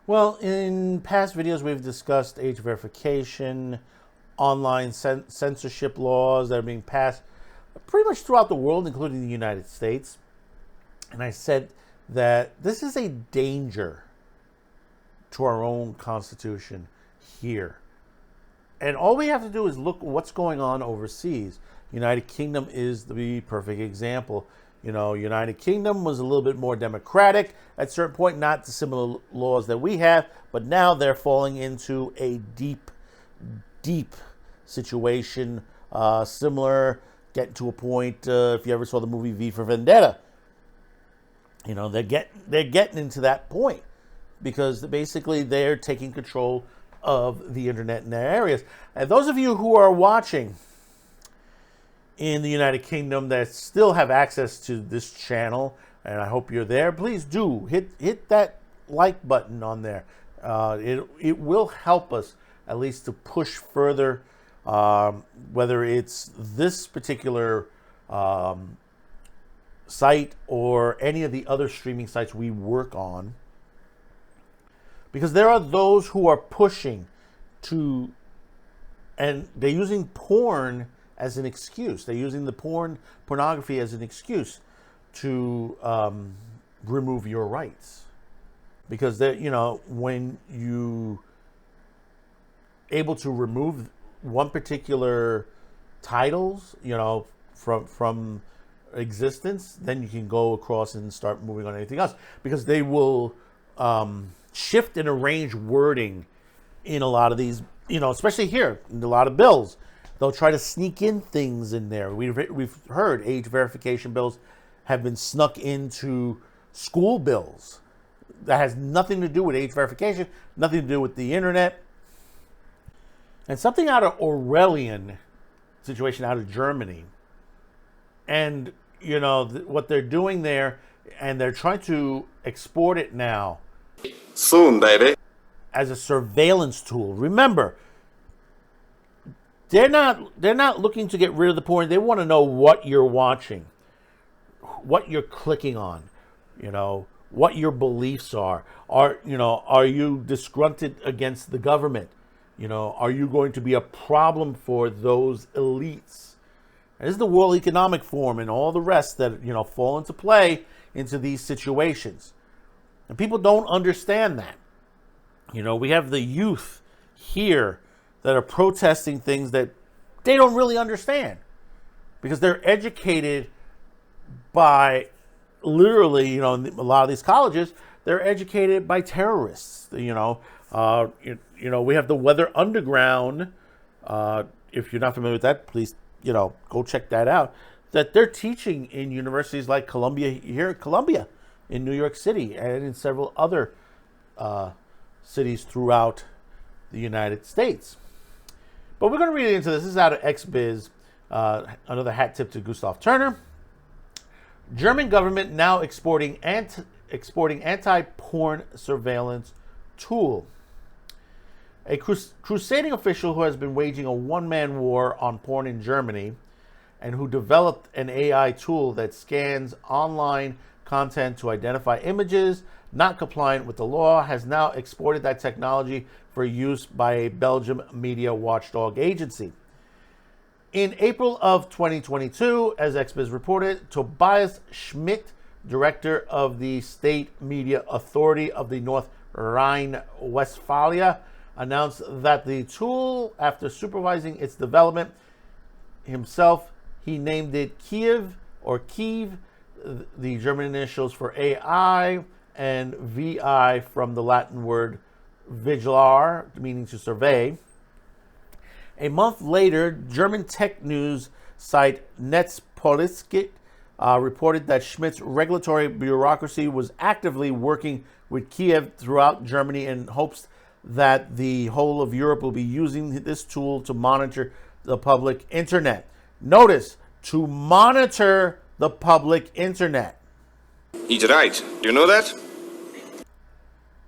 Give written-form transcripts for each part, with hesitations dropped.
Well, in past videos, we've discussed age verification, online censorship laws that are being passed pretty much throughout the world, including the United States. And I said that this is a danger to our own Constitution here. And all we have to do is look what's going on overseas. United Kingdom is the perfect example. You know, United Kingdom was a little bit more democratic at a certain point, not the similar laws that we have, but now they're falling into a deep situation, similar, getting to a point, if you ever saw the movie V for Vendetta, you know, they're getting into that point because basically they're taking control of the internet in their areas. And those of you who are watching in the United Kingdom that still have access to this channel, and I hope you're there, please do hit that like button on there. It will help us at least to push further, whether it's this particular site or any of the other streaming sites we work on, because there are those who are pushing to, and they're using porn as an excuse. They're using the pornography as an excuse to remove your rights, because they, you know, when you able to remove one particular titles, you know, from existence, then you can go across and start moving on anything else, because they will shift and arrange wording in a lot of these, you know, especially here in a lot of bills. They'll try to sneak in things in there. We've heard age verification bills have been snuck into school bills. That has nothing to do with age verification, nothing to do with the internet. And something out of Orwellian situation out of Germany. And, you know, what they're doing there, and they're trying to export it now. Soon, baby. As a surveillance tool. Remember, they're not looking to get rid of the porn. They want to know what you're watching, what you're clicking on, you know, what your beliefs are. Are you disgruntled against the government? You know, are you going to be a problem for those elites? And this is the World Economic Forum and all the rest that, you know, fall into play into these situations. And people don't understand that. You know, we have the youth here that are protesting things that they don't really understand, because they're educated by literally, you know, in a lot of these colleges, they're educated by terrorists. You know, we have the Weather Underground. If you're not familiar with that, please, you know, go check that out. That they're teaching in universities like Columbia, here at Columbia in New York City, and in several other cities throughout the United States. But we're going to read into this. This is out of XBiz. Another hat tip to Gustav Turner. German government now exporting anti-porn surveillance tool. A crusading official who has been waging a one-man war on porn in Germany, and who developed an AI tool that scans online content to identify images not compliant with the law, has now exported that technology for use by a Belgian media watchdog agency. In April of 2022, as XBiz reported, Tobias Schmidt, director of the State Media Authority of the North Rhine-Westphalia, announced that the tool, after supervising its development himself, he named it Kiev, or Kiev, the German initials for AI, and VI from the Latin word vigilare, meaning to survey. A month later, German tech news site Netzpolitik reported that Schmidt's regulatory bureaucracy was actively working with Kiev throughout Germany in hopes that the whole of Europe will be using this tool to monitor the public internet. Notice, to monitor the public internet. He's right. Do you know that?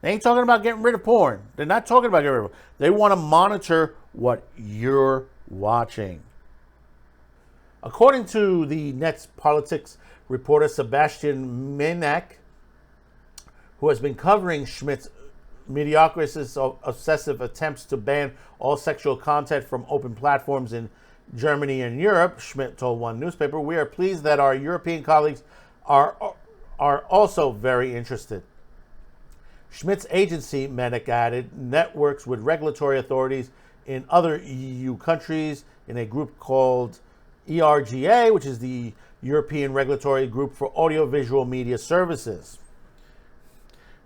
They ain't talking about getting rid of porn. They're not talking about getting rid of it. They want to monitor what you're watching. According to the Netzpolitik reporter Sebastian Menak, who has been covering Schmidt's Mediocrity's obsessive attempts to ban all sexual content from open platforms in Germany and Europe, Schmidt told one newspaper. We are pleased that our European colleagues are also very interested. Schmidt's agency, Medic added, networks with regulatory authorities in other EU countries in a group called ERGA, which is the European Regulatory Group for Audiovisual Media Services.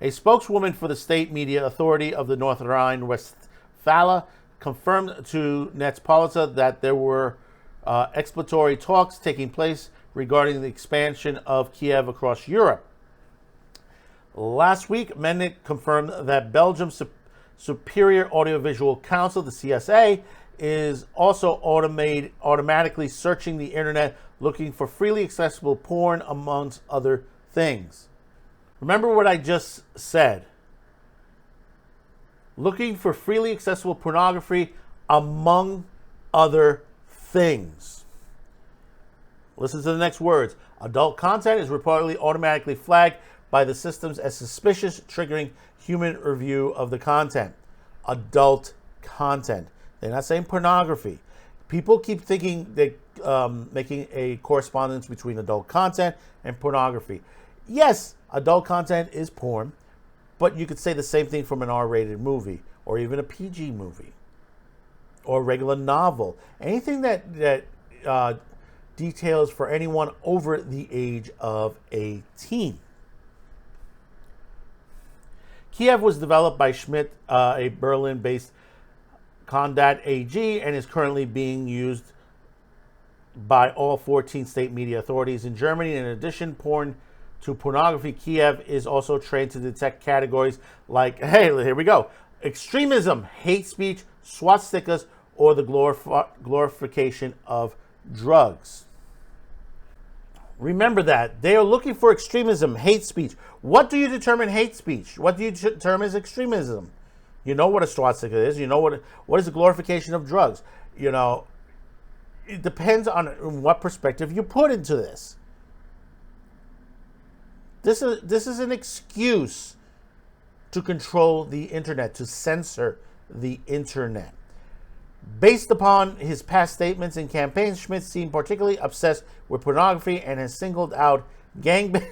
A spokeswoman for the State Media Authority of the North Rhine-Westphalia confirmed to Netzpolitica that there were exploratory talks taking place regarding the expansion of Kiev across Europe. Last week, Mennick confirmed that Belgium's Superior Audiovisual Council, the CSA, is also automatically searching the internet looking for freely accessible porn, amongst other things. Remember what I just said. Looking for freely accessible pornography, among other things. Listen to the next words. Adult content is reportedly automatically flagged by the systems as suspicious, triggering human review of the content. Adult content. They're not saying pornography. People keep thinking that making a correspondence between adult content and pornography. Yes, adult content is porn, but you could say the same thing from an R-rated movie or even a PG movie or a regular novel. Anything that details for anyone over the age of 18. Kiev was developed by Schmidt, a Berlin-based Condat AG, and is currently being used by all 14 state media authorities in Germany. In addition to pornography, Kiev is also trained to detect categories like, hey, here we go, extremism, hate speech, swastikas, or the glorification of drugs. Remember that. They are looking for extremism, hate speech. What do you determine hate speech? What do you determine as extremism? You know what a swastika is. You know what is the glorification of drugs. You know, it depends on what perspective you put into this. This is an excuse to control the internet, to censor the internet. Based upon his past statements and campaigns, Schmidt seemed particularly obsessed with pornography and has singled out gangbangs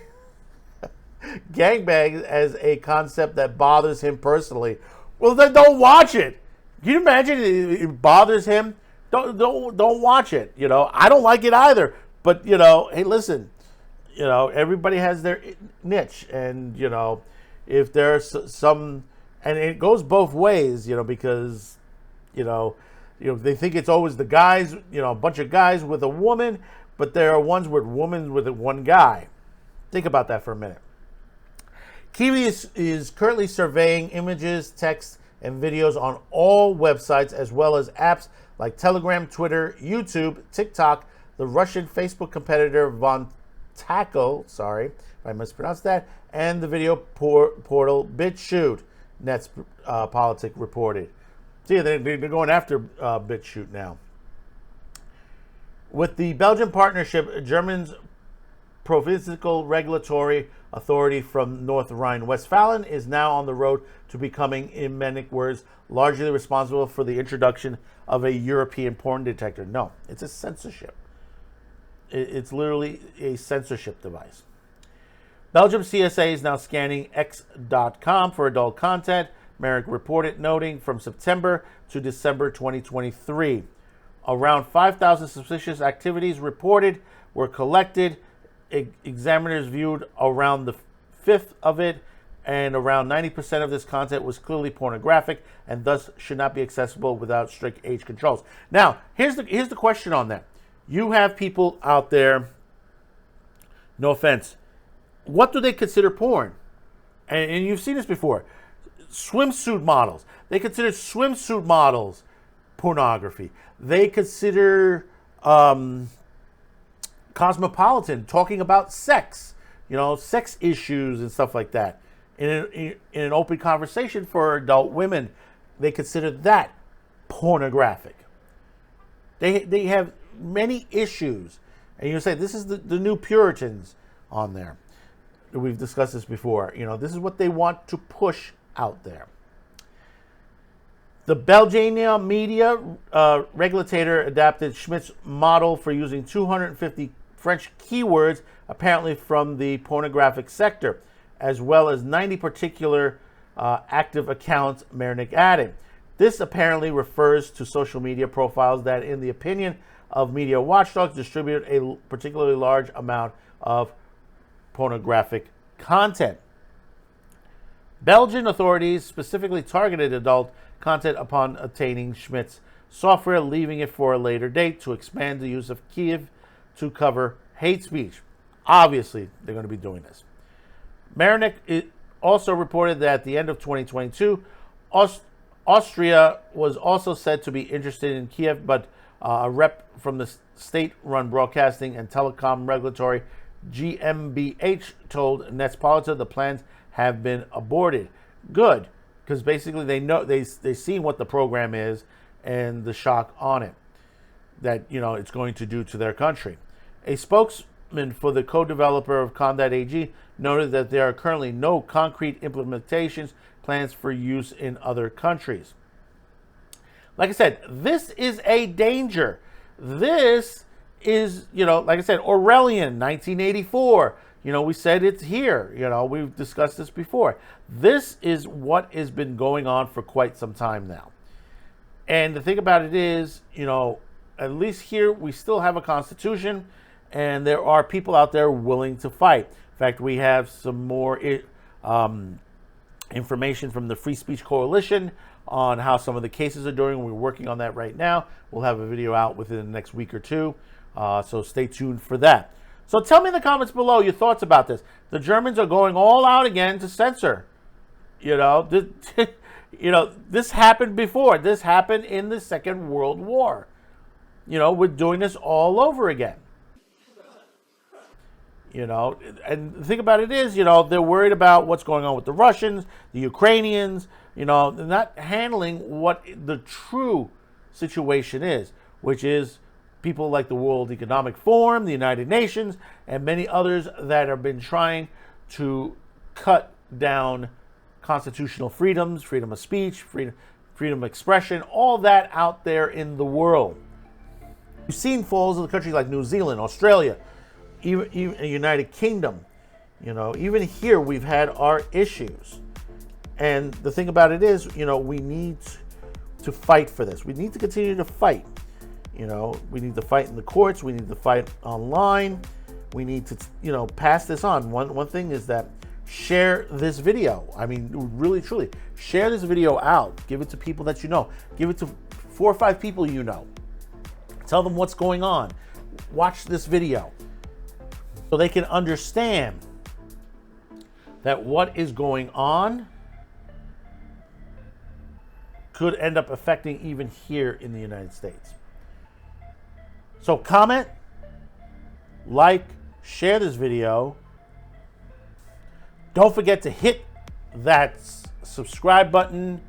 as a concept that bothers him personally. Well, then don't watch it. Can you imagine it bothers him? Don't watch it. You know, I don't like it either. But you know, hey, listen. You know, everybody has their niche, and you know, if there's some, and it goes both ways. You know, because you know, they think it's always the guys. You know, a bunch of guys with a woman, but there are ones with women with one guy. Think about that for a minute. Kiwi is currently surveying images, text, and videos on all websites, as well as apps like Telegram, Twitter, YouTube, TikTok, the Russian Facebook competitor Vontaco, sorry if I mispronounced that, and the video portal BitChute, Netzpolitik reported. See, they're going after BitChute now. With the Belgian partnership, Germany's Provincial Regulatory Authority from North Rhine-Westphalia is now on the road to becoming, in Mennick's words, largely responsible for the introduction of a European porn detector. No, it's a censorship. It's literally a censorship device. Belgium CSA is now scanning X.com for adult content, Merrick reported, noting from September to December 2023. Around 5,000 suspicious activities reported were collected. Examiners viewed around the fifth of it, and around 90% of this content was clearly pornographic and thus should not be accessible without strict age controls. Now, here's the question on that. You have people out there, no offense, what do they consider porn? And you've seen this before. Swimsuit models. They consider swimsuit models pornography. They consider Cosmopolitan talking about sex, you know, sex issues and stuff like that. In an open conversation for adult women, they consider that pornographic. They have many issues. And you say, this is the new Puritans on there. We've discussed this before. You know, this is what they want to push out there. The Belgian media regulator adapted Schmidt's model for using 250 French keywords, apparently from the pornographic sector, as well as 90 particular active accounts, Marinick added. This apparently refers to social media profiles that, in the opinion of media watchdogs, distribute a particularly large amount of pornographic content. Belgian authorities specifically targeted adult content upon obtaining Schmidt's software, leaving it for a later date to expand the use of Kiev to cover hate speech. Obviously, they're going to be doing this. Marinick also reported that at the end of 2022, Austria was also said to be interested in Kiev, but a rep from the state-run broadcasting and telecom regulatory GmbH told Netzpolitik the plans have been aborted. Good, because basically they know they see what the program is and the shock on it that it's going to do to their country. A spokesman for the co-developer of Com.AG noted that there are currently no concrete implementations plans for use in other countries. Like I said, this is a danger. This is, like I said, Orwellian, 1984. We said it's here. We've discussed this before. This is what has been going on for quite some time now. And the thing about it is, at least here we still have a constitution, and there are people out there willing to fight. In fact, we have some more information from the Free Speech Coalition on how some of the cases are doing. We're working on that right now. We'll have a video out within the next week or two. So stay tuned for that. So tell me in the comments below your thoughts about this. The Germans are going all out again to censor. This happened before. This happened in the Second World War. We're doing this all over again. And the thing about it is, they're worried about what's going on with the Russians, the Ukrainians. They're not handling what the true situation is, which is people like the World Economic Forum, the United Nations, and many others that have been trying to cut down constitutional freedoms, freedom of speech, freedom of expression, all that out there in the world. You've seen falls in countries like New Zealand, Australia, even the United Kingdom. Even here we've had our issues. And the thing about it is, we need to fight for this. We need to continue to fight. We need to fight in the courts. We need to fight online. We need to, pass this on. One thing is that share this video. I mean, really, truly, share this video out. Give it to people that you know. Give it to 4 or 5 people you know. Tell them what's going on. Watch this video so they can understand that what is going on could end up affecting even here in the United States. So comment, like, share this video. Don't forget to hit that subscribe button.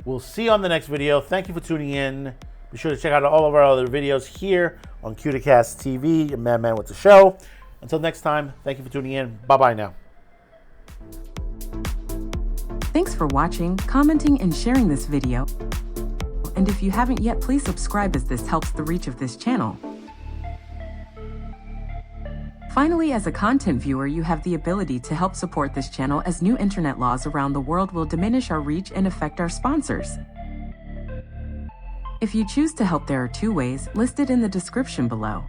We'll see you on the next video. Thank you for tuning in. Be sure to check out all of our other videos here on Cuticast TV, your Madman with the Show. Until next time, thank you for tuning in. Bye-bye now. Thanks for watching, commenting, and sharing this video. And if you haven't yet, please subscribe as this helps the reach of this channel. Finally, as a content viewer, you have the ability to help support this channel as new internet laws around the world will diminish our reach and affect our sponsors. If you choose to help, there are 2 ways listed in the description below.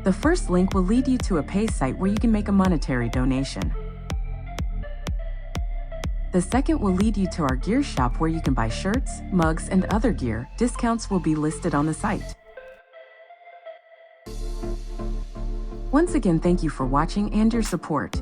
The first link will lead you to a pay site where you can make a monetary donation. The second will lead you to our gear shop where you can buy shirts, mugs, and other gear. Discounts will be listed on the site. Once again, thank you for watching and your support.